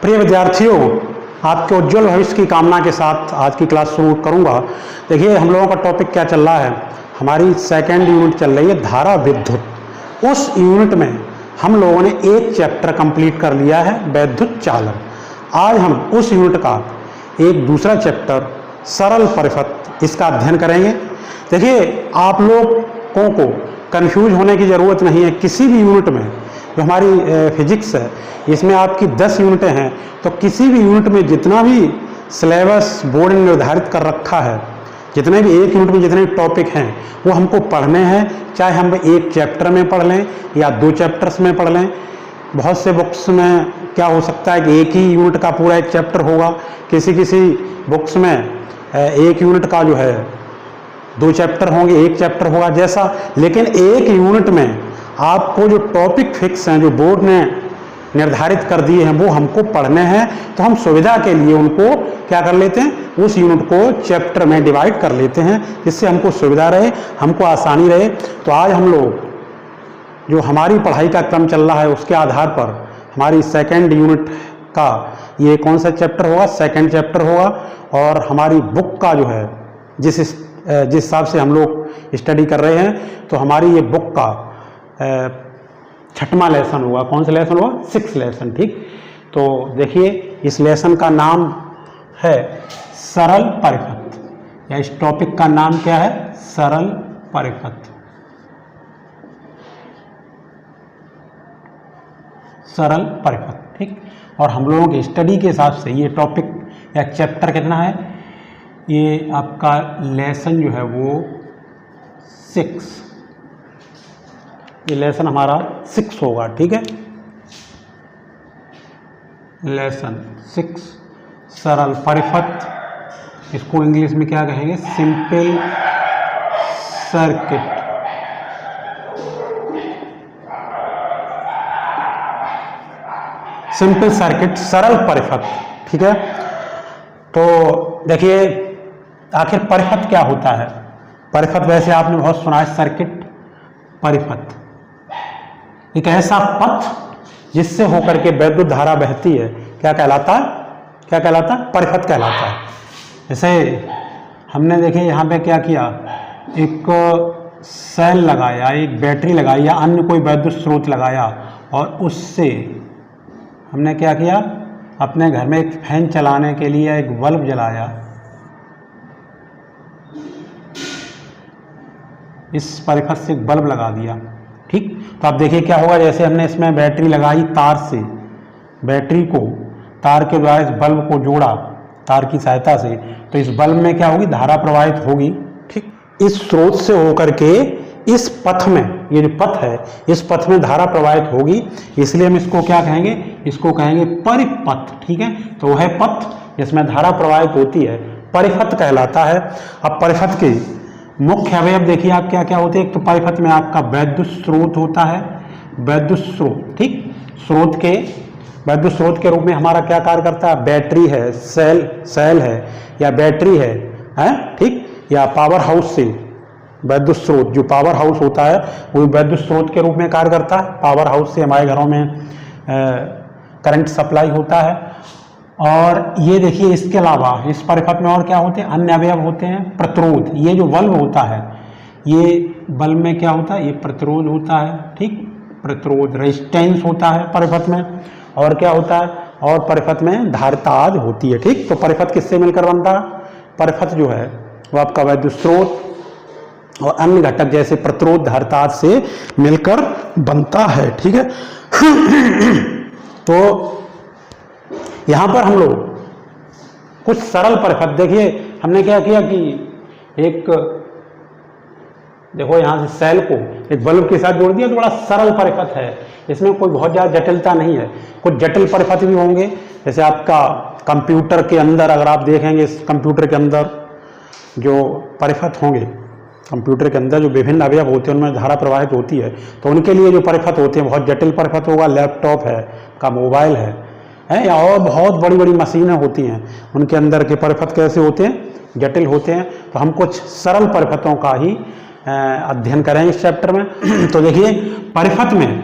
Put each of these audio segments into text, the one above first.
प्रिय विद्यार्थियों, आपके उज्जवल भविष्य की कामना के साथ आज की क्लास शुरू करूंगा। देखिए, हम लोगों का टॉपिक क्या चल रहा है, हमारी सेकेंड यूनिट चल रही है धारा विद्युत। उस यूनिट में हम लोगों ने एक चैप्टर कंप्लीट कर लिया है, वैद्युत चालन। आज हम उस यूनिट का एक दूसरा चैप्टर सरल परिपथ, इसका अध्ययन करेंगे। देखिए, आप लोगों को कंफ्यूज होने की ज़रूरत नहीं है। किसी भी यूनिट में, जो हमारी फिजिक्स है, इसमें आपकी 10 यूनिटें हैं, तो किसी भी यूनिट में जितना भी सिलेबस बोर्ड ने निर्धारित कर रखा है, जितने भी एक यूनिट में जितने टॉपिक हैं वो हमको पढ़ने हैं, चाहे हम एक चैप्टर में पढ़ लें या 2 चैप्टर्स में पढ़ लें। बहुत से बुक्स में क्या हो सकता है कि एक ही यूनिट का पूरा एक चैप्टर होगा, किसी बुक्स में एक यूनिट का जो है 2 चैप्टर होंगे, एक चैप्टर होगा जैसा। लेकिन एक यूनिट में आपको जो टॉपिक फिक्स हैं, जो बोर्ड ने निर्धारित कर दिए हैं, वो हमको पढ़ने हैं। तो हम सुविधा के लिए उनको क्या कर लेते हैं, उस यूनिट को चैप्टर में डिवाइड कर लेते हैं, जिससे हमको सुविधा रहे, हमको आसानी रहे। तो आज हम लोग जो हमारी पढ़ाई का क्रम चल रहा है, उसके आधार पर हमारी सेकेंड यूनिट का ये कौन सा चैप्टर होगा, सेकेंड चैप्टर होगा। और हमारी बुक का जो है जिस हिसाब से हम लोग स्टडी कर रहे हैं, तो हमारी ये बुक का 6वां लेसन होगा। कौन सा लेसन होगा? 6th lesson. ठीक, तो देखिए, इस लेसन का नाम है सरल परिपथ, या इस टॉपिक का नाम क्या है? सरल परिपथ। सरल परिपथ। ठीक, और हम लोगों के स्टडी के हिसाब से ये टॉपिक या चैप्टर कितना है, ये आपका लेसन जो है वो 6, ये लेसन हमारा 6 होगा। ठीक है, लेसन 6 सरल परिपथ। इसको इंग्लिश में क्या कहेंगे? Simple circuit. सिंपल सर्किट, सरल परिपथ। ठीक है, तो देखिए, आखिर परिपथ क्या होता है? परिपथ वैसे आपने बहुत सुना है, सर्किट, परिपथ एक ऐसा पथ जिससे होकर के वैद्युत धारा बहती है, क्या कहलाता है? क्या कहलाता है? परिपथ कहलाता है। जैसे हमने देखिए यहाँ पे क्या किया, एक सेल लगाया, एक बैटरी लगाई या अन्य कोई वैद्युत स्रोत लगाया, और उससे हमने क्या किया, अपने घर में एक फैन चलाने के लिए एक बल्ब जलाया। इस परिपथ से एक बल्ब लगा दिया। ठीक, तो आप देखिए क्या होगा, जैसे हमने इसमें बैटरी लगाई, तार से बैटरी को तार के द्वारा इस बल्ब को जोड़ा तार की सहायता से, तो इस बल्ब में क्या होगी? धारा प्रवाहित होगी। ठीक, इस स्रोत से होकर के इस पथ में, ये जो पथ है, इस पथ में धारा प्रवाहित होगी, इसलिए हम इसको क्या कहेंगे? इसको कहेंगे परिपथ। ठीक है, तो वह पथ जिसमें धारा प्रवाहित होती है परिपथ कहलाता है। अब परिपथ के मुख्य अवयव देखिए आप क्या क्या होते हैं। एक तो परिपथ में आपका वैद्युत स्रोत होता है, वैद्युत स्रोत। ठीक, वैद्युत स्रोत के रूप में हमारा क्या कार्य करता है? बैटरी है, सेल है, या बैटरी है, ठीक, या पावर हाउस से वैद्युत स्रोत, जो पावर हाउस होता है वो वैद्युत स्रोत के रूप में कार्य करता है। पावर हाउस से हमारे घरों में करंट सप्लाई होता है। और ये देखिए, इसके अलावा इस परिपथ में और क्या होते हैं? अन्य अवयव होते हैं। प्रतिरोध, ये जो बल्ब होता है, ये बल्ब में क्या होता है? ये प्रतिरोध होता है। ठीक, प्रतिरोध, रेजिस्टेंस होता है परिपथ में। और क्या होता है? और परिपथ में धारिता आदि होती है। ठीक, तो परिपथ किससे मिलकर बनता है? परिपथ जो है वो आपका वैद्युत स्रोत और अन्य घटक जैसे प्रतिरोध, धारिता आदि से मिलकर बनता है। ठीक है, तो यहाँ पर हम लोग कुछ सरल परिपथ, देखिए हमने क्या किया कि एक, देखो यहाँ से सेल को एक बल्ब के साथ जोड़ दिया, तो बड़ा सरल परिपथ है, इसमें कोई बहुत ज़्यादा जटिलता नहीं है। कुछ जटिल परिपथ भी होंगे, जैसे आपका कंप्यूटर के अंदर, अगर आप देखेंगे इस कंप्यूटर के अंदर जो परिपथ होंगे, कंप्यूटर के अंदर जो विभिन्न अवयव होते हैं उनमें धारा प्रवाहित होती है, तो उनके लिए जो परिपथ होते हैं बहुत जटिल परिपथ होगा। लैपटॉप है, का मोबाइल है, या और बहुत बड़ी बड़ी मशीनें होती हैं, उनके अंदर के परिपथ कैसे होते हैं? जटिल होते हैं। तो हम कुछ सरल परिपथों का ही अध्ययन करेंगे इस चैप्टर में। तो देखिए, परिपथ में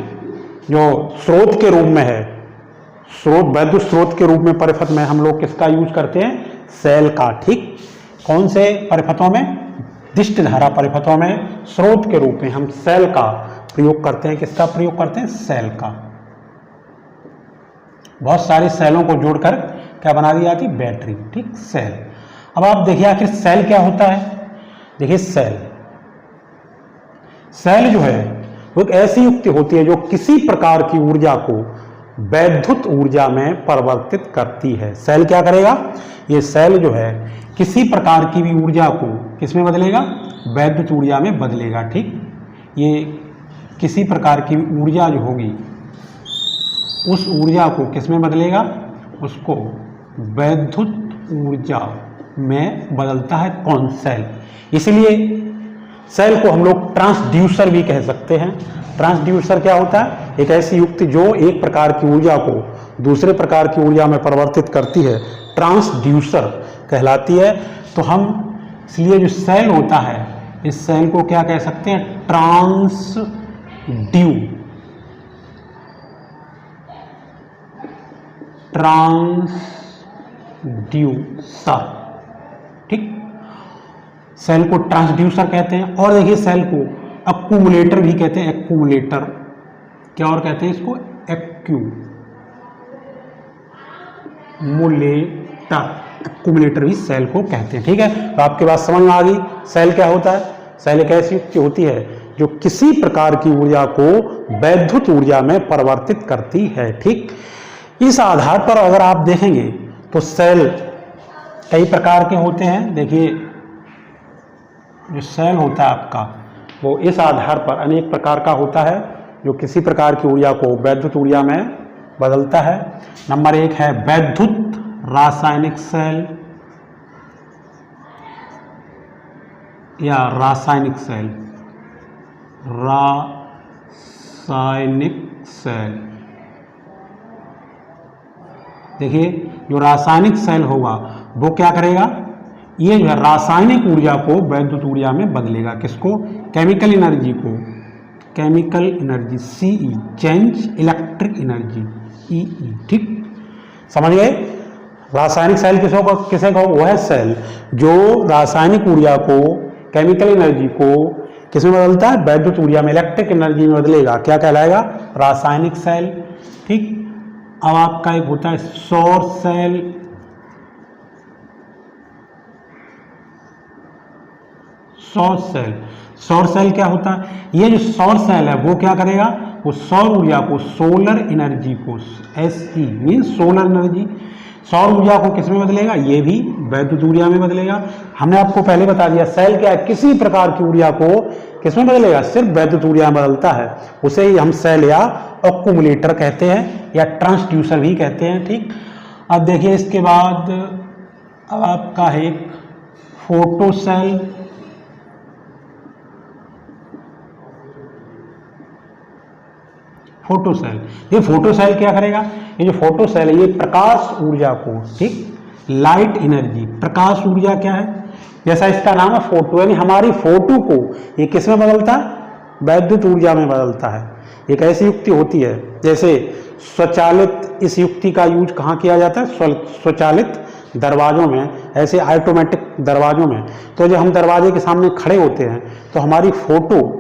जो स्रोत के रूप में है, स्रोत, वैद्युत स्रोत के रूप में परिपथ में हम लोग किसका यूज करते हैं? सेल का। ठीक, कौन से परिपथों में? दिष्ट धारा परिपथों में स्रोत के रूप में हम सेल का प्रयोग करते हैं। किसका प्रयोग करते हैं? सेल का। बहुत सारी सेलों को जोड़कर क्या बना दी जाती? बैटरी। ठीक, सेल। अब आप देखिए आखिर सेल क्या होता है। देखिए सेल जो है वो एक ऐसी युक्ति होती है जो किसी प्रकार की ऊर्जा को वैद्युत ऊर्जा में परिवर्तित करती है। सेल क्या करेगा? ये सेल जो है किसी प्रकार की भी ऊर्जा को किसमें बदलेगा? वैद्युत ऊर्जा में बदलेगा। ठीक, ये किसी प्रकार की ऊर्जा जो होगी उस ऊर्जा को किसमें बदलेगा? उसको वैद्युत ऊर्जा में बदलता है। कौन? सेल। इसलिए सेल को हम लोग ट्रांसड्यूसर भी कह सकते हैं। ट्रांसड्यूसर क्या होता है? एक ऐसी युक्ति जो एक प्रकार की ऊर्जा को दूसरे प्रकार की ऊर्जा में परिवर्तित करती है, ट्रांसड्यूसर कहलाती है। तो हम इसलिए जो सेल होता है इस सेल को क्या कह सकते हैं? ट्रांसड्यूसर। ठीक, सेल को ट्रांसड्यूसर कहते हैं। और देखिए सेल को अक्यूमुलेटर भी कहते हैं। एक्यूमुलेटर क्या और कहते हैं इसको? एक्यूमुलेटर भी सेल को कहते हैं। ठीक है, तो आपके बात समझ में आ गई। सेल क्या होता है? सेल एक ऐसी युक्ति होती है जो किसी प्रकार की ऊर्जा को वैद्युत ऊर्जा में परिवर्तित करती है। ठीक, इस आधार पर अगर आप देखेंगे तो सेल कई प्रकार के होते हैं। देखिए जो सेल होता है आपका वो इस आधार पर अनेक प्रकार का होता है जो किसी प्रकार की ऊर्जा को वैद्युत ऊर्जा में बदलता है। नंबर 1 है वैद्युत रासायनिक सेल या रासायनिक सेल। देखिए जो रासायनिक सेल होगा वो क्या करेगा? ये जो है रासायनिक ऊर्जा को वैद्युत ऊर्जा में बदलेगा। किसको? केमिकल एनर्जी को। Chemical energy CE, change electric energy EE। ठीक, समझ गए? रासायनिक सेल किसे कहो? वो है सेल जो रासायनिक ऊर्जा को, केमिकल एनर्जी को किसमें बदलता है? वैद्युत ऊर्जा में, इलेक्ट्रिक एनर्जी में बदलेगा। क्या कहलाएगा? रासायनिक सेल। ठीक, अब आपका एक होता है सौर सेल। सौर सेल क्या होता है? ये जो सौर सेल है वो क्या करेगा? वो सौर ऊर्जा को, सोलर एनर्जी को, SE मीन सोलर एनर्जी, सौर ऊर्जा को किसमें बदलेगा? ये भी वैद्युत ऊर्जा में बदलेगा। हमने आपको पहले बता दिया सेल क्या है? किसी प्रकार की ऊर्जा को किसमें बदलेगा? सिर्फ वैद्युत ऊर्जा में बदलता है। उसे ही हम सेल या अक्यूमुलेटर कहते हैं या ट्रांसड्यूसर भी कहते हैं। ठीक, अब देखिए इसके बाद अब आपका है फोटो सेल। फोटो सेल, ये फोटो सेल क्या करेगा? ये जो फोटो सेल है ये प्रकाश ऊर्जा को, ठीक, लाइट एनर्जी, प्रकाश ऊर्जा क्या है? जैसा इसका नाम है फोटो, यानी हमारी फोटो को ये किस में बदलता है? वैद्युत ऊर्जा में बदलता है। एक ऐसी युक्ति होती है जैसे स्वचालित, इस युक्ति का यूज कहाँ किया जाता है? स्वचालित दरवाजों में, ऐसे ऑटोमेटिक दरवाजों में। तो जब हम दरवाजे के सामने खड़े होते हैं तो हमारी फोटो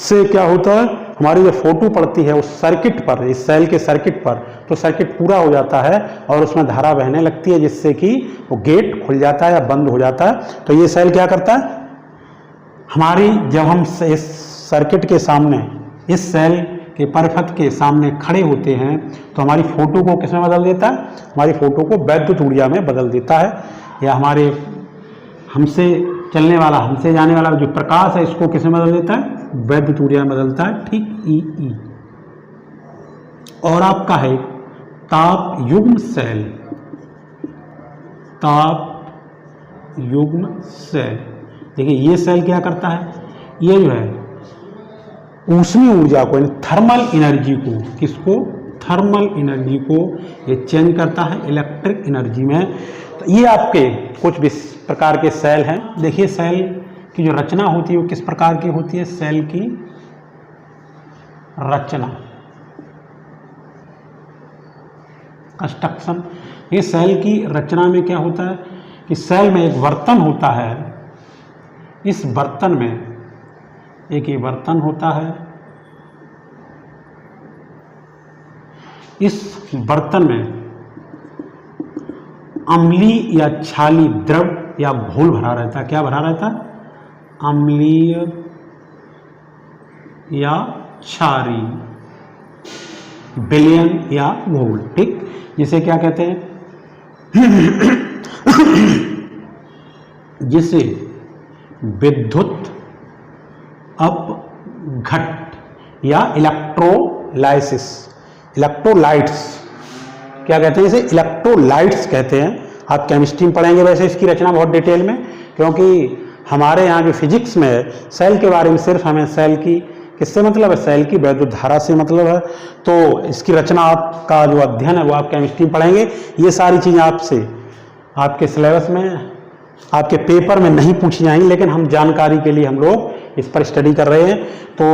से क्या होता है? हमारी जो फोटो पड़ती है उस सर्किट पर, इस सेल के सर्किट पर, तो सर्किट पूरा हो जाता है और उसमें धारा बहने लगती है जिससे कि वो गेट खुल जाता है या बंद हो जाता है। तो ये सेल क्या करता है? हमारी जब हम इस सर्किट के सामने, इस सेल के परिपथ के सामने खड़े होते हैं तो हमारी फोटो को किसमें बदल देता है? हमारी फोटो को वैद्युत ऊर्जा में बदल देता है। या हमारे हमसे चलने वाला, हमसे जाने वाला जो प्रकाश है इसको किसमें बदल देता है? वैद्युत ऊर्जा में बदलता है, ठीक, EE। और आपका है ताप युग्म सेल। ताप युग्म सेल, देखिए ये सेल क्या करता है? ये जो है ऊष्मीय ऊर्जा को, यानी थर्मल एनर्जी को, किसको? थर्मल एनर्जी को ये चेंज करता है इलेक्ट्रिक एनर्जी में। तो ये आपके कुछ भी प्रकार के सेल हैं। देखिए सेल की जो रचना होती है वो किस प्रकार की होती है? सेल की रचना, कंस्ट्रक्शन। ये सेल की रचना में क्या होता है कि सेल में एक बर्तन होता है, इस बर्तन में एक ये बर्तन होता है, इस बर्तन में अम्लीय या क्षारीय द्रव या घोल भरा रहता है। क्या भरा रहता है? अम्लीय या क्षारीय विलयन या घोल, ठीक, जिसे क्या कहते हैं? जिसे विद्युत अपघट या इलेक्ट्रोलाइसिस, इलेक्ट्रोलाइट्स क्या कहते हैं? इसे इलेक्ट्रोलाइट्स कहते हैं। आप केमिस्ट्री में पढ़ेंगे वैसे इसकी रचना बहुत डिटेल में, क्योंकि हमारे यहाँ जो फिजिक्स में है सेल के बारे में सिर्फ हमें सेल की किससे मतलब है? सेल की वैद्युत धारा से मतलब है। तो इसकी रचना आपका जो अध्ययन है वो आप केमिस्ट्री में पढ़ेंगे। ये सारी चीज़ें आपसे आपके सिलेबस में आपके पेपर में नहीं पूछी जाएंगी, लेकिन हम जानकारी के लिए हम लोग इस पर स्टडी कर रहे हैं। तो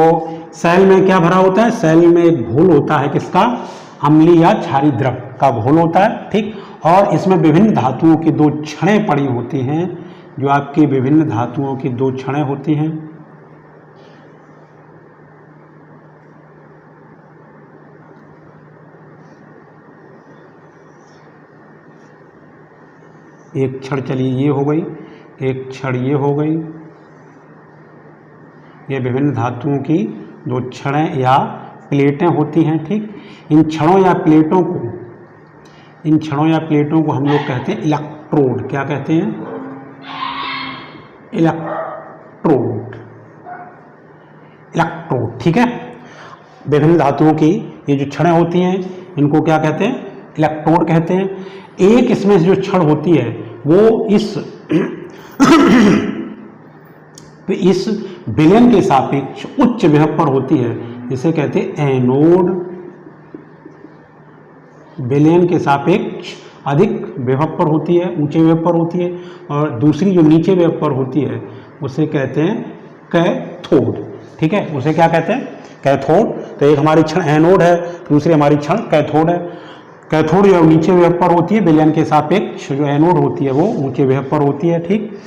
सेल में क्या भरा होता है? सेल में एक घोल होता है, किसका? अम्लीय या क्षारीय द्रव का घोल होता है, ठीक। और इसमें विभिन्न धातुओं की 2 छड़ें पड़ी होती हैं, जो आपकी विभिन्न धातुओं की 2 छड़ें होती हैं। एक छड़ चलिए ये हो गई, एक छड़ ये हो गई। ये विभिन्न धातुओं की 2 छड़ें या प्लेटें होती हैं, ठीक। इन छड़ों या प्लेटों को हम लोग कहते हैं इलेक्ट्रोड। क्या कहते हैं? इलेक्ट्रोड, इलेक्ट्रोड, ठीक है। विभिन्न धातुओं की ये जो छड़ें होती हैं इनको क्या कहते हैं? इलेक्ट्रोड कहते हैं। एक इसमें जो छड़ होती है वो इस विलयन के सापेक्ष उच्च विभव पर होती है, जिसे कहते हैं एनोड। विलयन के सापेक्ष अधिक विभव पर होती है, ऊंचे विभव पर होती है, और दूसरी जो नीचे विभव पर होती है उसे कहते हैं कैथोड, ठीक है। उसे क्या कहते हैं? कैथोड। तो एक हमारी क्षण एनोड है, दूसरी हमारी क्षण कैथोड है। कैथोड जो नीचे विभव पर होती है, विलयन के सापेक्ष जो एनोड होती है वो ऊंचे विभव पर होती है, ठीक।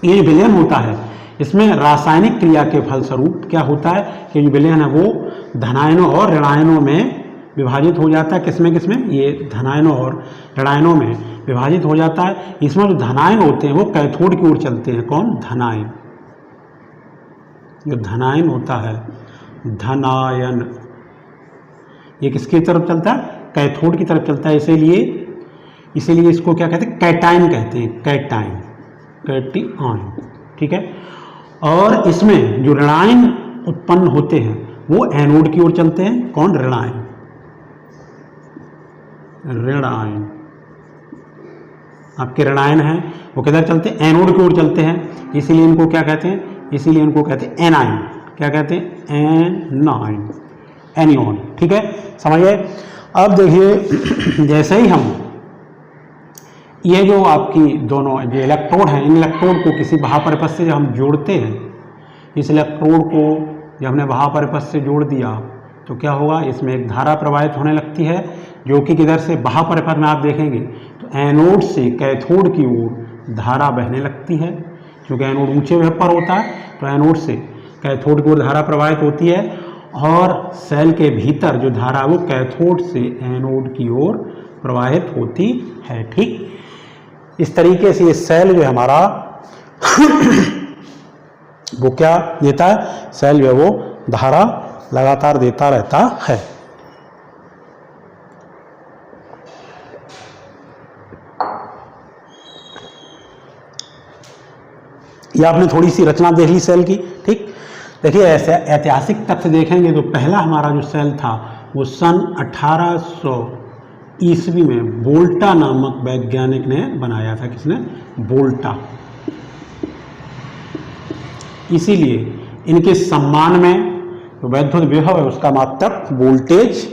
ये विलयन होता है, इसमें रासायनिक क्रिया के फलस्वरूप क्या होता है कि जो विलयन है वो धनायनों और ऋणायनों में विभाजित हो जाता है। किसमें किसमें? ये धनायनों और ऋणायनों में विभाजित हो जाता है। इसमें जो धनायन होते हैं वो कैथोड की ओर चलते हैं। कौन? धनायन। जो धनायन होता है, धनायन, ये किसकी तरफ चलता है? कैथोड की तरफ चलता है। इसीलिए इसको क्या कहते हैं? कैटायन कहते हैं। कैटायन, कैटियन, ठीक है। और इसमें जो ऋणायन उत्पन्न होते हैं वो एनोड की ओर चलते हैं। कौन? ऋणायन, ऋणायन। आपके ऋणायन हैं वो किधर चलते हैं? एनोड की ओर चलते हैं। इसीलिए इनको क्या कहते हैं? इसीलिए इनको कहते हैं एनायन। क्या कहते हैं? एनायन, एनियन, ठीक है। समझिए। अब देखिए, जैसे ही हम ये जो आपकी दोनों जो इलेक्ट्रोड हैं, इन इलेक्ट्रोड को किसी महापरिपथ से जब हम जोड़ते हैं, इस इलेक्ट्रोड को जब हमने महापरिपथ से जोड़ दिया तो क्या होगा? इसमें एक धारा प्रवाहित होने लगती है, जो कि किधर से? महापरिपथ में आप देखेंगे तो एनोड से कैथोड की ओर धारा बहने लगती है। क्योंकि एनोड ऊंचे विभव पर होता है तो एनोड से कैथोड की ओर धारा प्रवाहित होती है, और सेल के भीतर जो धारा वो कैथोड से एनोड की ओर प्रवाहित होती है, ठीक। इस तरीके से ये सेल जो है हमारा वो क्या देता है? सेल जो है वो धारा लगातार देता रहता है। ये आपने थोड़ी सी रचना देख ली सेल की, ठीक। देखिए, ऐसे ऐतिहासिक तथ्य देखेंगे तो पहला हमारा जो सेल था वो सन 1800 ईस्वी में वोल्टा नामक वैज्ञानिक ने बनाया था। किसने? वोल्टा। इसीलिए इनके सम्मान में जो वैद्युत विभव है उसका मात्रक वोल्टेज,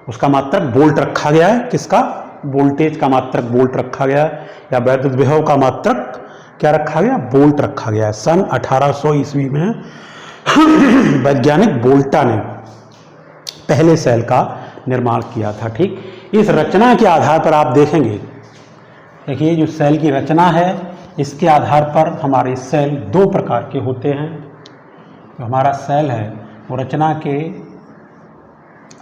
उसका मात्रक वोल्ट रखा गया है। किसका? वोल्टेज का मात्रक वोल्ट रखा गया है, या वैद्युत विभव का मात्रक क्या रखा गया? वोल्ट रखा गया है। सन 1800 ईस्वी में वैज्ञानिक वोल्टा ने पहले सेल का निर्माण किया था। ठीक, इस रचना के आधार पर आप देखेंगे, देखिए जो सेल की रचना है इसके आधार पर हमारे सेल दो प्रकार के होते हैं। जो हमारा सेल है वो रचना के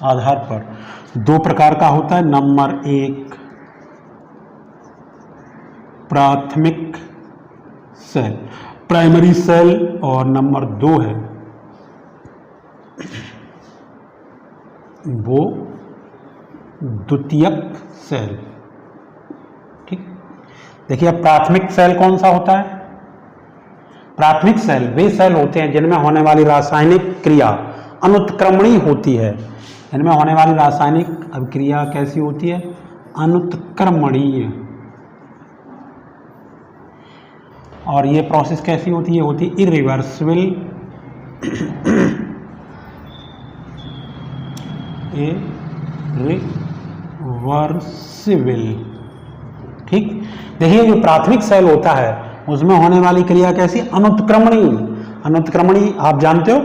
आधार पर दो प्रकार का होता है। नंबर एक प्राथमिक सेल, प्राइमरी सेल, और नंबर दो है वो द्वितीयक सेल। ठीक, देखिए अब प्राथमिक सेल कौन सा होता है? प्राथमिक सेल वे सेल होते हैं जिनमें होने वाली रासायनिक क्रिया अनुत्क्रमणीय होती है। इनमें होने वाली रासायनिक अभिक्रिया कैसी होती है? अनुत्क्रमणीय। और ये प्रोसेस कैसी होती है? होती है इरिवर्सिबल, इरिवर्सिबल। ठीक, देखिए जो प्राथमिक सेल होता है उसमें होने वाली क्रिया कैसी? अनुत्क्रमणीय। अनुत्क्रमणीय आप जानते हो,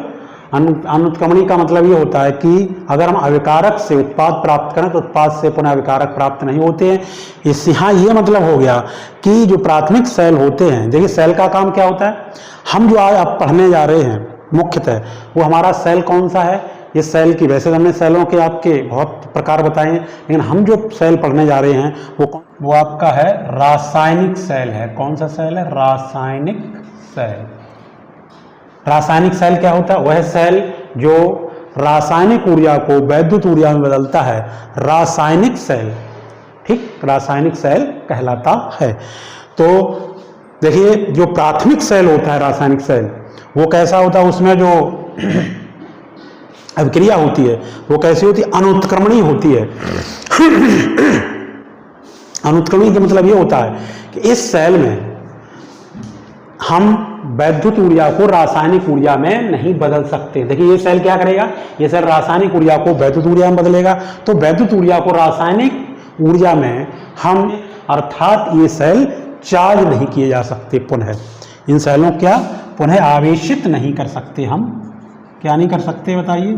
अनुत्क्रमणीय का मतलब ये होता है कि अगर हम अविकारक से उत्पाद प्राप्त करें तो उत्पाद से पुनः अविकारक प्राप्त नहीं होते हैं। इस यहाँ ये मतलब हो गया कि जो प्राथमिक सेल होते हैं, देखिए सेल का काम क्या होता है, हम जो आज आप पढ़ने जा रहे हैं मुख्यतः वो हमारा सेल कौन सा है? ये सेल की, वैसे हमने सेलों के आपके बहुत प्रकार बताए हैं, लेकिन हम जो सेल पढ़ने जा रहे हैं वो आपका है रासायनिक सेल है। कौन सा सेल है? रासायनिक सेल। रासायनिक सेल क्या होता है? वह सेल जो रासायनिक ऊर्जा को वैद्युत ऊर्जा में बदलता है, रासायनिक सेल। ठीक, रासायनिक सेल कहलाता है। तो देखिए जो प्राथमिक सेल होता है रासायनिक सेल वो कैसा होता है? उसमें जो अभिक्रिया होती है वो कैसी होती है? अनुत्क्रमणीय होती है। अनुत्क्रमणीय का मतलब ये होता है कि इस सेल में हम वैद्युत ऊर्जा को रासायनिक ऊर्जा में नहीं बदल सकते। देखिए ये सेल क्या करेगा? ये सेल रासायनिक ऊर्जा को वैद्युत ऊर्जा में बदलेगा, तो वैद्युत ऊर्जा को रासायनिक ऊर्जा में हम, अर्थात ये सेल चार्ज नहीं किए जा सकते। पुनः इन सेलों क्या पुनः आवेशित नहीं कर सकते। हम क्या नहीं कर सकते बताइए?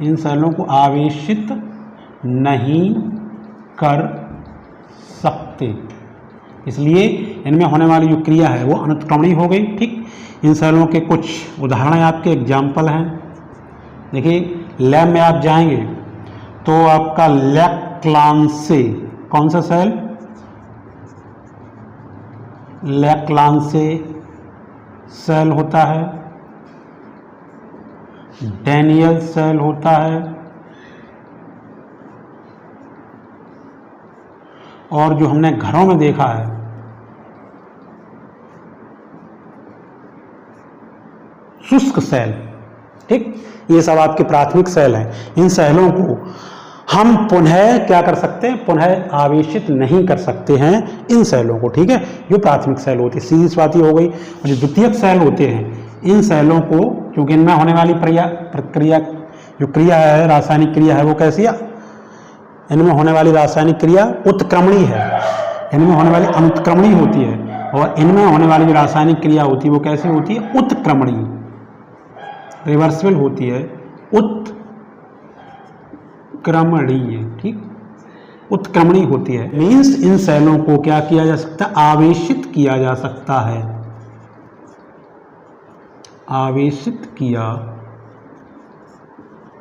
इन सेलों को आवेशित नहीं कर सकते, इसलिए इनमें होने वाली जो क्रिया है वो अनुत्क्रमणीय हो गई। ठीक, इन सेलों के कुछ उदाहरण आपके एग्जाम्पल हैं। देखिए लैब में आप जाएंगे तो आपका लैक्लांसे, कौन सा सेल? लैक्लांसे सेल होता है, डैनियल सेल होता है, और जो हमने घरों में देखा है शुष्क सेल। ठीक, ये सब आपके प्राथमिक सेल हैं। इन सेलों को हम पुनः क्या कर सकते हैं? पुनः आवेशित नहीं कर सकते हैं इन सेलों को। ठीक है, जो प्राथमिक सेल होती है, सीधी सी बात ये हो गई। और जो द्वितीयक सेल होते हैं इन सेलों को, क्योंकि इनमें होने वाली प्रक्रिया जो क्रिया है, रासायनिक क्रिया है, वो कैसी है? इनमें होने वाली रासायनिक क्रिया उत्क्रमणीय है, इनमें होने वाली अनुत्क्रमणीय होती है, और इनमें होने वाली जो रासायनिक क्रिया होती है वो कैसी होती है? उत्क्रमणीय, रिवर्सिबल होती है, उत्क्रमणीय। ठीक, उत्क्रमणीय होती है। मीन्स इन सेलों को क्या किया जा सकता है? आवेशित किया जा सकता है, आवेशित किया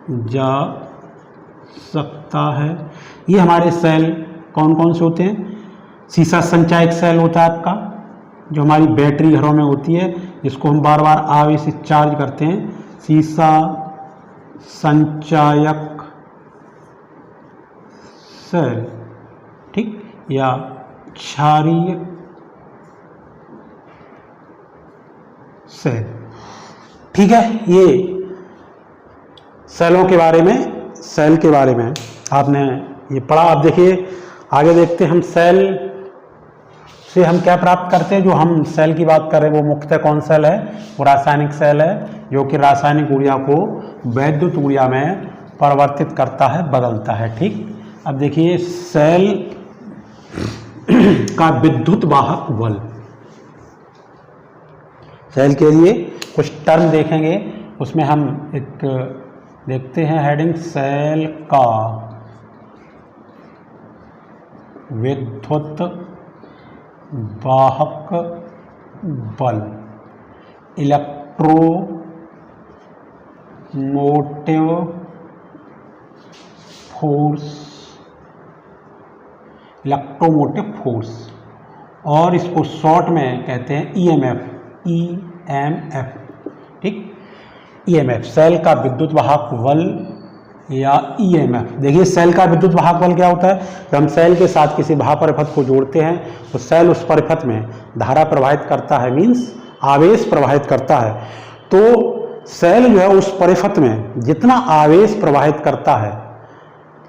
जा सकता है। ये हमारे सेल कौन कौन से होते हैं? सीसा संचायक सेल होता है आपका, जो हमारी बैटरी घरों में होती है, जिसको हम बार बार आवेशित चार्ज करते हैं। सीसा संचायक सेल, ठीक, या क्षारीय सेल। ठीक है, ये सेलों के बारे में, सेल के बारे में आपने ये पढ़ा। अब देखिए आगे देखते हैं हम सेल से हम क्या प्राप्त करते हैं। जो हम सेल की बात कर रहे हैं वो मुख्यतः कौन सेल है? वो रासायनिक सेल है, जो कि रासायनिक ऊर्जा को वैद्युत ऊर्जा में परिवर्तित करता है, बदलता है। ठीक, अब देखिए सेल का विद्युत वाहक बल, सेल के लिए कुछ टर्म देखेंगे, उसमें हम एक देखते हैं हेडिंग सेल का विद्युत वाहक बल, इलेक्ट्रोमोटिव फोर्स, और इसको शॉर्ट में कहते हैं ईएमएफ, ठीक। ईएमएफ सेल का विद्युत वाहक बल या ईएमएफ। देखिए सेल का विद्युत वाहक बल क्या होता है, जब हम सेल के साथ किसी भापरिपथ को जोड़ते हैं तो सेल उस परिपथ में धारा प्रवाहित करता है, मीन्स आवेश प्रवाहित करता है। तो सेल जो है उस परिपथ में जितना आवेश प्रवाहित करता है,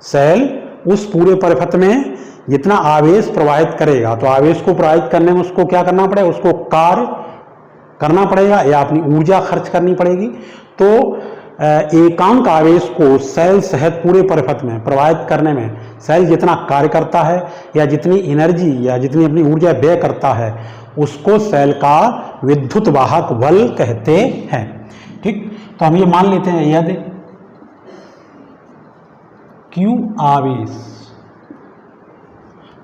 सेल उस पूरे परिपथ में जितना आवेश प्रवाहित करेगा, तो आवेश को प्रवाहित करने में उसको क्या करना पड़ेगा, उसको कार्य करना पड़ेगा या अपनी ऊर्जा खर्च करनी पड़ेगी। तो एकांक आवेश को सेल सहित पूरे परिपथ में प्रवाहित करने में सेल जितना कार्य करता है या जितनी एनर्जी या जितनी अपनी ऊर्जा व्यय करता है, उसको सेल का विद्युत वाहक बल कहते हैं, ठीक। तो हम ये मान लेते हैं यदि Q आवेश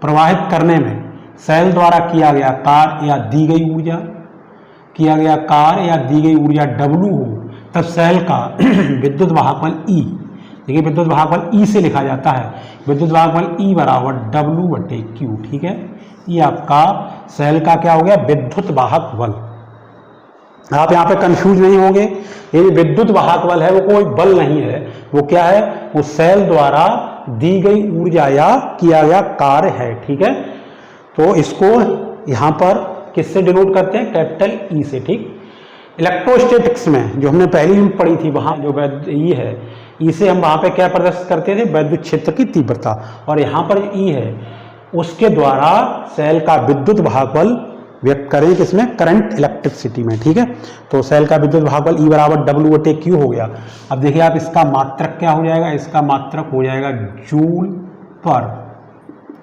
प्रवाहित करने में सेल द्वारा किया गया कार्य या दी गई ऊर्जा W हो, तब सेल का विद्युत वाहक बल E, देखिए विद्युत वाहक बल E से लिखा जाता है, विद्युत वाहक बल E बराबर W/Q, ठीक है। ये आपका सेल का क्या हो गया, विद्युत वाहक बल। आप यहाँ पे कंफ्यूज नहीं होंगे, ये विद्युत वाहक बल है वो कोई बल नहीं है, वो क्या है, वो सेल द्वारा दी गई ऊर्जा या किया गया कार्य है, ठीक है। तो इसको यहाँ पर किससे डिनोट करते हैं, कैपिटल ई से, ठीक। इलेक्ट्रोस्टैटिक्स में जो हमने पहली यूनिट पढ़ी थी, वहाँ जो ई है, ई से हम वहाँ पे क्या प्रदर्शित करते थे, वैद्युत क्षेत्र की तीव्रता, और यहाँ पर ई है उसके द्वारा सेल का विद्युत वाहक बल व्यक्त करें किसमें, करंट इलेक्ट्रिसिटी में, ठीक है। तो सेल का विद्युत वाहक बल E बराबर W/Q हो गया। अब देखिए आप इसका मात्रक क्या हो जाएगा, इसका मात्रक हो जाएगा जूल पर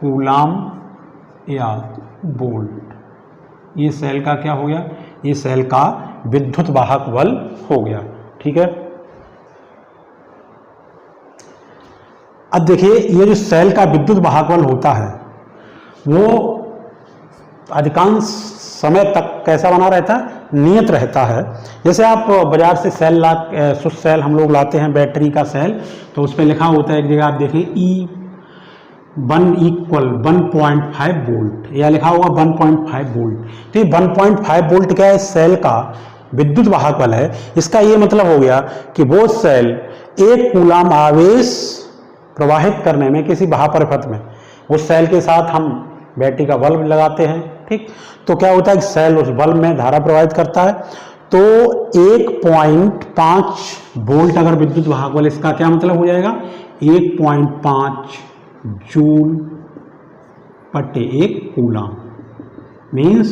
कूलाम या वोल्ट। ये सेल का क्या हो गया, ये सेल का विद्युत वाहक बल हो गया, ठीक है। अब देखिए ये जो सेल का विद्युत वाहक बल होता है वो अधिकांश समय तक कैसा बना रहता है, नियत रहता है। जैसे आप बाजार से सेल शुद्ध सेल हम लोग लाते हैं, बैटरी का सेल, तो उस पर लिखा होता है एक जगह आप देखें E1 = 1.5 वोल्ट, या लिखा होगा 1.5 वोल्ट। तो 1.5 वोल्ट क्या है, सेल का विद्युत वाहक बल है। इसका ये मतलब हो गया कि वो सेल 1 कूलाम आवेश प्रवाहित करने में किसी भापरिपथ में, उस सेल के साथ हम बैटरी का बल्ब लगाते हैं, ठीक। तो क्या होता है कि सेल उस बल्ब में धारा प्रवाहित करता है, तो 1.5 वोल्ट अगर विद्युत वाहक बल, इसका क्या मतलब हो जाएगा, 1.5 जूल बटे 1 कूलाम। मीन्स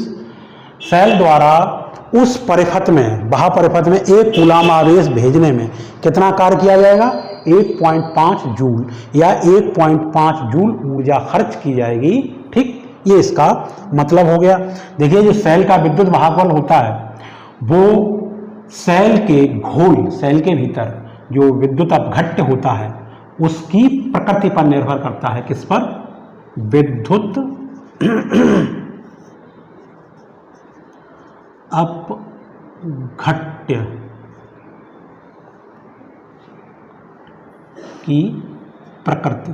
सेल द्वारा उस परिपथ में, भापरिपथ में 1 कूलाम आवेश भेजने में कितना कार्य किया जाएगा, 1.5 जूल या 1.5 जूल ऊर्जा खर्च की जाएगी, ठीक। ये इसका मतलब हो गया। देखिए जो सेल का विद्युत वाहक बल होता है वो सेल के घोल, सेल के भीतर जो विद्युत अपघट्य होता है उसकी प्रकृति पर निर्भर करता है। किस पर, विद्युत अपघट्य की प्रकृति,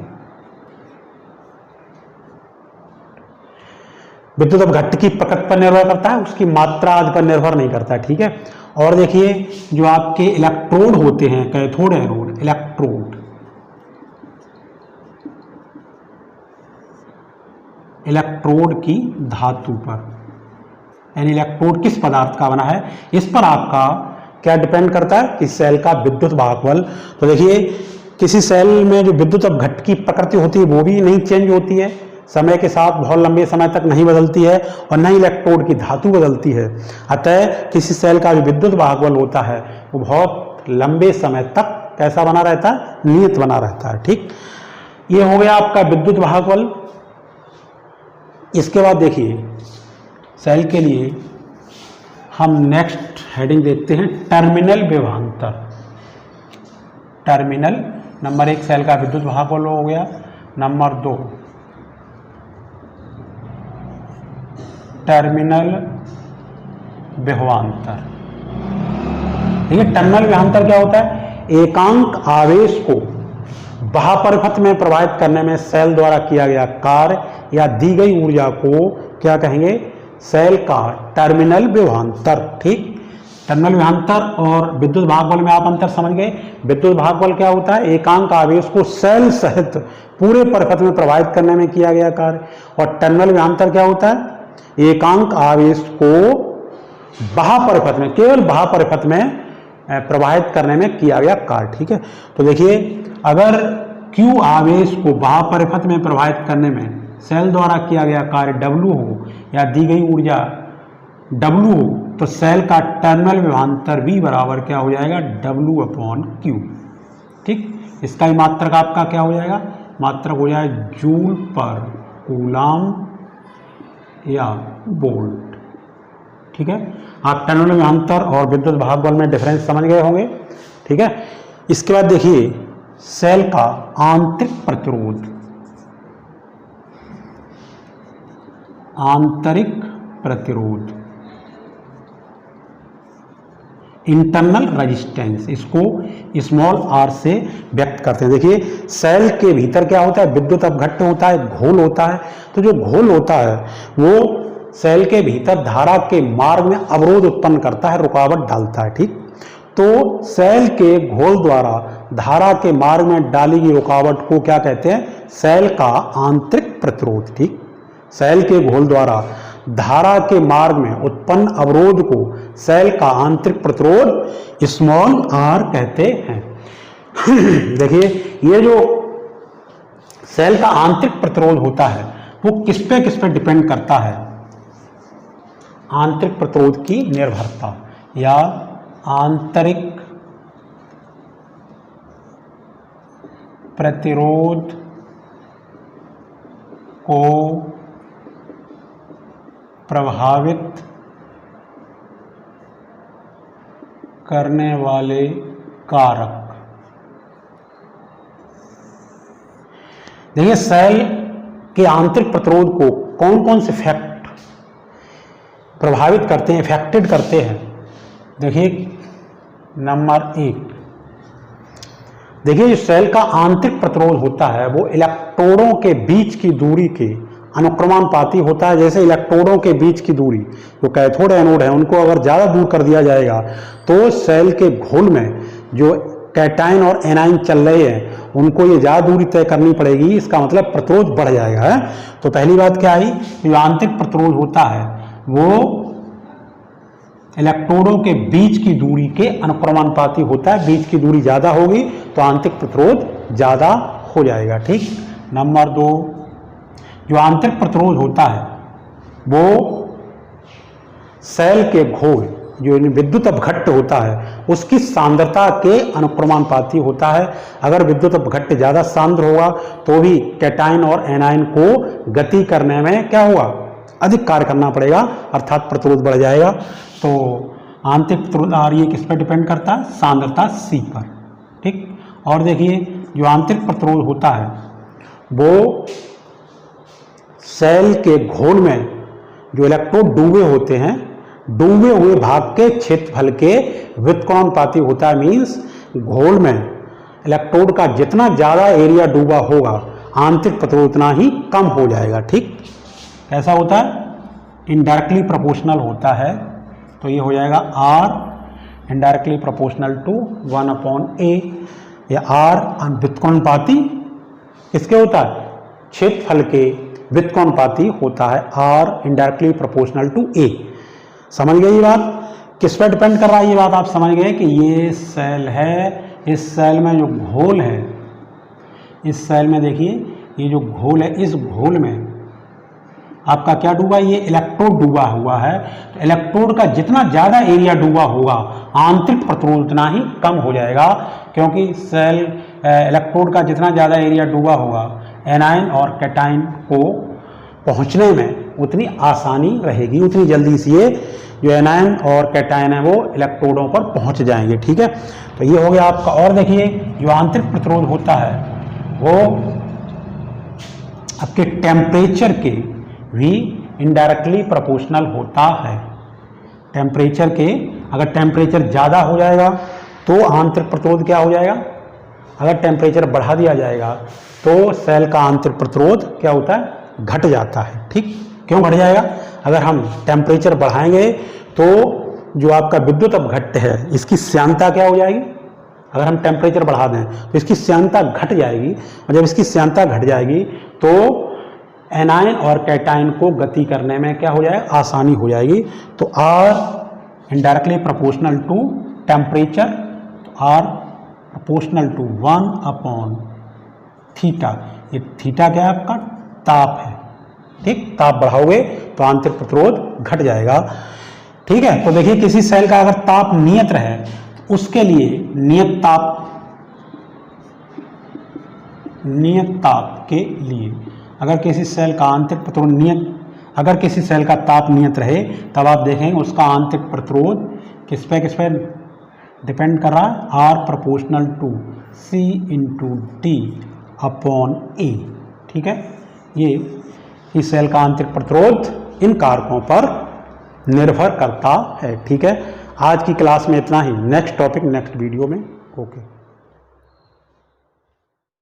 विद्युत अपघट्य की प्रकृति पर निर्भर करता है, उसकी मात्रा आदि पर निर्भर नहीं करता है, ठीक है। और देखिए जो आपके इलेक्ट्रोड होते हैं, कैथोड एनोड, इलेक्ट्रोड की धातु पर, यानी इलेक्ट्रोड किस पदार्थ का बना है, इस पर आपका क्या डिपेंड करता है कि सेल का विद्युत वाहक बल। तो देखिए किसी सेल में जो विद्युत अपघट्य की प्रकृति होती है वो भी नहीं चेंज होती है, समय के साथ बहुत लंबे समय तक नहीं बदलती है, और न ही इलेक्ट्रोड की धातु बदलती है। अतः किसी सेल का जो विद्युत वाहक बल होता है वो बहुत लंबे समय तक कैसा बना रहता है, नियत बना रहता है, ठीक। ये हो गया आपका विद्युत वाहक बल। इसके बाद देखिए सेल के लिए हम नेक्स्ट हेडिंग देखते हैं, टर्मिनल विभवांतर। टर्मिनल, नंबर 1 सेल का विद्युत भागफल हो गया, नंबर 2 टर्मिनल विभवांतर। ठीक है, टर्मिनल विभवांतर क्या होता है? एकांक आवेश को बाह्य में प्रवाहित करने में सेल द्वारा किया गया कार्य या दी गई ऊर्जा को क्या कहेंगे? सेल का टर्मिनल विभवांतर। ठीक, टर्मिनल विभवांतर और विद्युत भागबल में आप अंतर समझ गए। विद्युत भागबल क्या होता है? एकांक आवेश को सेल सहित पूरे परिपथ में प्रवाहित करने में किया गया कार्य। और टर्मिनल विभवांतर क्या होता है? एकांक आवेश को बाह्य परिपथ में, केवल बाह्य परिपथ में प्रवाहित करने में किया गया कार्य। ठीक है, तो देखिए, अगर Q आवेश को बाह्य परिपथ में प्रवाहित करने में सेल द्वारा किया गया कार्य W हो या दी गई ऊर्जा W हो, तो सेल का टर्मिनल विभवांतर V बराबर क्या हो जाएगा? W/Q। ठीक, इसका ही मात्रक आपका क्या हो जाएगा? मात्रक हो जाएगा जूल पर कूलाम या वोल्ट। ठीक है, आप टर्मिनल विभवांतर और विद्युत भागबल में डिफरेंस समझ गए होंगे। ठीक है, इसके बाद देखिए सेल का आंतरिक प्रतिरोध, आंतरिक प्रतिरोध, इंटरनल रेजिस्टेंस, इसको स्मॉल r से व्यक्त करते हैं। देखिए, सेल के भीतर क्या होता है? विद्युत अपघट्ट होता है, घोल होता है। तो जो घोल होता है वो सेल के भीतर धारा के मार्ग में अवरोध उत्पन्न करता है, रुकावट डालता है। ठीक, तो सेल के घोल द्वारा धारा के मार्ग में डाली गई रुकावट को क्या कहते हैं? सेल का आंतरिक प्रतिरोध। ठीक, सेल के घोल द्वारा धारा के मार्ग में उत्पन्न अवरोध को सेल का आंतरिक प्रतिरोध स्मॉल r कहते हैं। देखिए, ये जो सेल का आंतरिक प्रतिरोध होता है वो किस पे डिपेंड करता है? आंतरिक प्रतिरोध की निर्भरता या आंतरिक प्रतिरोध को प्रभावित करने वाले कारक। देखिए, सेल के आंतरिक प्रतिरोध को कौन कौन से फैक्ट प्रभावित करते हैं, इफेक्टेड करते हैं? देखिए, नंबर 1, देखिए जो सेल का आंतरिक प्रतिरोध होता है वो इलेक्ट्रोडों के बीच की दूरी के अनुक्रमानुपाती होता है। जैसे इलेक्ट्रोडों के बीच की दूरी, जो कैथोड एनोड है, उनको अगर ज़्यादा दूर कर दिया जाएगा तो सेल के घोल में जो कैटायन और एनायन चल रहे हैं उनको ये ज़्यादा दूरी तय करनी पड़ेगी। इसका मतलब प्रतिरोध बढ़ जाएगा है। तो पहली बात क्या आई? जो आंतरिक प्रतिरोध होता है वो इलेक्ट्रोडों के बीच की दूरी के अनुक्रमानुपाती होता है। बीच की दूरी ज़्यादा होगी तो आंतरिक प्रतिरोध ज़्यादा हो जाएगा। ठीक, नंबर 2, जो आंतरिक प्रतिरोध होता है वो सेल के घोल जो विद्युत अपघट्ट होता है उसकी सांद्रता के अनुक्रमानुपाती होता है। अगर विद्युत अपघट्ट ज़्यादा सांद्र होगा तो भी कैटायन और एनायन को गति करने में क्या होगा? अधिक कार्य करना पड़ेगा, अर्थात प्रतिरोध बढ़ जाएगा। तो आंतरिक प्रतिरोध और ये किस पर डिपेंड करता है? सांद्रता C पर। ठीक, और देखिए जो आंतरिक प्रतिरोध होता है वो सेल के घोल में जो इलेक्ट्रोड डूबे होते हैं, डूबे हुए भाग के क्षेत्रफल के व्युत्क्रमानुपाती होता है। मीन्स घोल में इलेक्ट्रोड का जितना ज़्यादा एरिया डूबा होगा आंतरिक प्रतिरोध उतना ही कम हो जाएगा। ठीक, कैसा होता है? इनडायरेक्टली प्रोपोर्शनल होता है। तो ये हो जाएगा R indirectly proportional to 1/A, या R व्युत्क्रमानुपाती किसके होता है? क्षेत्रफल के व्युत्क्रमानुपाती होता है। R indirectly proportional to A। समझ गए ये बात? किस पर डिपेंड कर रहा है ये बात आप समझ गए कि ये सेल है, इस सेल में जो घोल है, इस सेल में देखिए ये जो घोल है, इस घोल में आपका क्या डूबा? ये इलेक्ट्रोड डूबा हुआ है। तो इलेक्ट्रोड का जितना ज़्यादा एरिया डूबा होगा आंतरिक प्रतिरोध उतना ही कम हो जाएगा, क्योंकि सेल इलेक्ट्रोड का जितना ज़्यादा एरिया डूबा होगा एनायन और कैटायन को पहुंचने में उतनी आसानी रहेगी, उतनी जल्दी से ये जो एनायन और कैटायन है वो इलेक्ट्रोडों पर पहुंच जाएंगे। ठीक है, तो ये हो गया आपका। और देखिए जो आंतरिक प्रतिरोध होता है वो आपके टेम्परेचर के भी इनडायरेक्टली प्रोपोर्शनल होता है। टेम्परेचर के, अगर टेम्परेचर ज़्यादा हो जाएगा तो आंतरिक प्रतिरोध क्या हो जाएगा, अगर टेम्परेचर बढ़ा दिया जाएगा तो सेल का आंतरिक प्रतिरोध क्या होता है, घट जाता है। ठीक, क्यों घट जाएगा, अगर हम टेम्परेचर बढ़ाएंगे तो जो आपका विद्युत अपघट्य है इसकी श्यानता क्या हो जाएगी, अगर हम टेम्परेचर बढ़ा दें तो इसकी श्यानता घट जाएगी, और जब इसकी श्यानता घट जाएगी तो एनायन और कैटायन को गति करने में क्या हो जाएगा, आसानी हो जाएगी। तो R indirectly proportional to temperature, तो R प्रोपोर्शनल टू 1/θ। ये थीटा क्या है आपका, ताप है। ठीक, ताप बढ़ाओगे तो आंतरिक प्रतिरोध घट जाएगा। ठीक है, तो देखिए किसी सेल का अगर ताप नियत रहे तो उसके लिए नियत ताप के लिए अगर किसी सेल का आंतरिक प्रतिरोध नियत, अगर किसी सेल का ताप नियत रहे तब आप देखेंगे उसका आंतरिक प्रतिरोध किस पे डिपेंड कर रहा है, R प्रोपोर्शनल टू C/D/A। ठीक है, ये इस सेल का आंतरिक प्रतिरोध इन कारकों पर निर्भर करता है। ठीक है, आज की क्लास में इतना ही। नेक्स्ट टॉपिक नेक्स्ट वीडियो में। ओके।